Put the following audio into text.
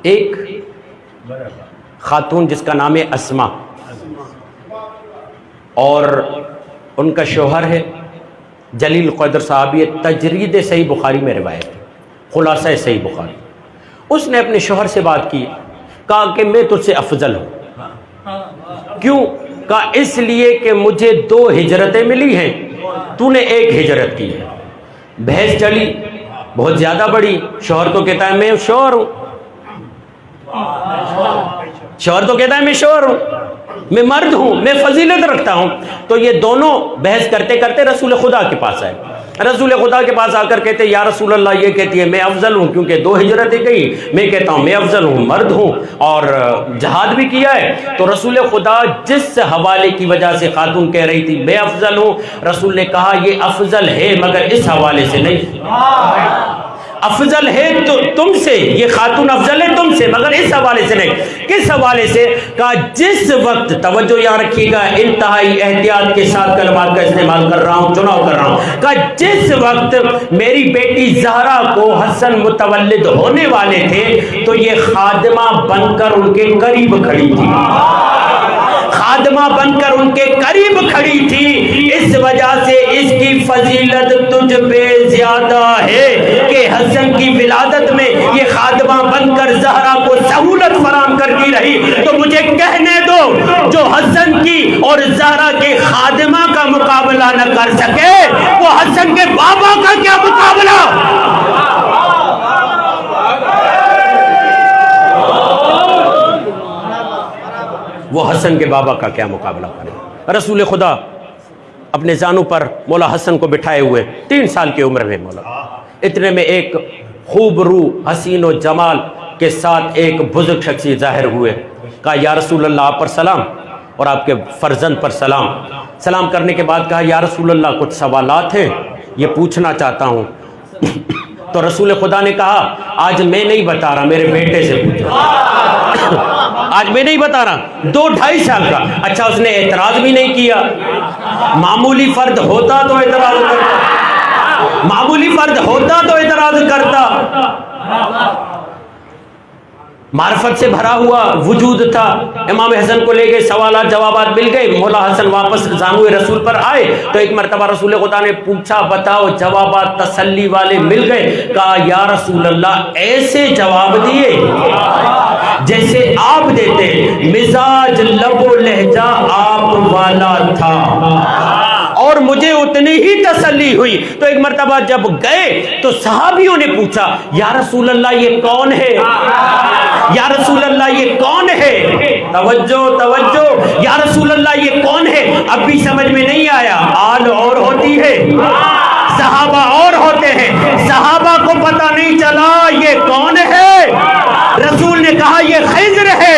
एक खातून जिसका नाम है अस्मा, और उनका शोहर है जलील क़द्र साहब। ये तजरीद सही बुखारी में रिवायत है, खुलासा सही बुखारी। उसने अपने शोहर से बात की, कहा कि मैं तुझसे अफजल हूँ। क्यों? कहा इसलिए कि मुझे 2 हिजरतें मिली हैं, तूने 1 हिजरत की है। बहस चली, बहुत ज़्यादा बड़ी। शोहर तो कहता है मैं शोहर हूँ, शोहर तो कहता है मैं शोहर हूँ, मैं मर्द हूँ, मैं फजीलत रखता हूँ। तो ये दोनों बहस करते करते रसूल खुदा के पास आए। रसूल खुदा के पास आकर कहते या रसूल अल्लाह, ये कहती है मैं अफजल हूँ क्योंकि 2 हिजरतें गई, मैं कहता हूँ मैं अफजल हूँ, मर्द हूँ और जहाद भी किया है। तो रसूल खुदा जिस हवाले की वजह से खातून कह रही थी मैं अफजल हूँ, रसूल ने कहा ये अफजल है मगर इस हवाले से नहीं। अफजल है तो तुमसे, ये खातून अफजल है तुमसे मगर इस हवाले से नहीं। किस हवाले से? कहा जिस वक्त, तवज्जो याद रखिएगा, इंतहाई एहतियात के साथ कलमात का इस्तेमाल कर रहा हूँ, चुनाव कर रहा हूँ। कहा जिस वक्त मेरी बेटी ज़हरा को हसन मुतवल्लिद होने वाले थे तो ये खादिमा बनकर उनके करीब खड़ी थी, खादिमा बनकर उनके करीब खड़ी थी। इस वजह से इसकी फजीलत तुझ पे ज्यादा है कि हसन की विलादत में ये खादिमा बनकर ज़हरा को सहूलत फराम करती रही। तो मुझे कहने दो, जो हसन की और ज़हरा के खादिमा का मुकाबला न कर सके वो हसन के बाबा का क्या मुकाबला। वो हसन के बाबा का क्या मुकाबला करे। रसूल खुदा अपने जानू पर मौला हसन को बिठाए हुए 3 साल की उम्र में, मौला इतने में एक खूब रू हसीन व जमाल के साथ एक बुजुर्ग शख्सी जाहिर हुए। कहा या रसूल अल्लाह, आप पर सलाम और आपके फर्जंद पर सलाम। सलाम करने के बाद कहा या रसूल अल्लाह, कुछ सवालात हैं, ये पूछना चाहता हूँ। तो रसूल खुदा ने कहा आज मैं नहीं बता रहा, मेरे बेटे से पूछो। आज मैं नहीं बता रहा, 2-2.5 साल का। अच्छा, उसने एतराज भी नहीं किया। मामूली फर्द होता तो एतराज करता, मामूली फर्द होता तो एतराज करता। मार्फत से भरा हुआ वजूद था। इमाम हसन को ले गए, सवालात जवाबात मिल गए। मौला हसन वापस जानुए रसूल पर आए तो एक मरतबा रसूल खुदा ने पूछा बताओ, जवाबात तसल्ली वाले मिल गए। कहा या रसूल अल्लाह, ऐसे जवाब दिए जैसे आप देते, मिजाज लबो लहजा आप वाला था और मुझे उतनी ही तसल्ली हुई। तो एक मरतबा जब गए तो सहाबियों ने पूछा या रसूल अल्लाह ये कौन है, या रसूल अल्लाह ये कौन है। तवज्जो तवज्जो, या रसूल अल्लाह ये कौन है। अब भी समझ में नहीं आया। आल और होती है, सहाबा और होते हैं। सहाबा को पता नहीं चला ये कौन है। रसूल ने कहा ये खिज़्र है।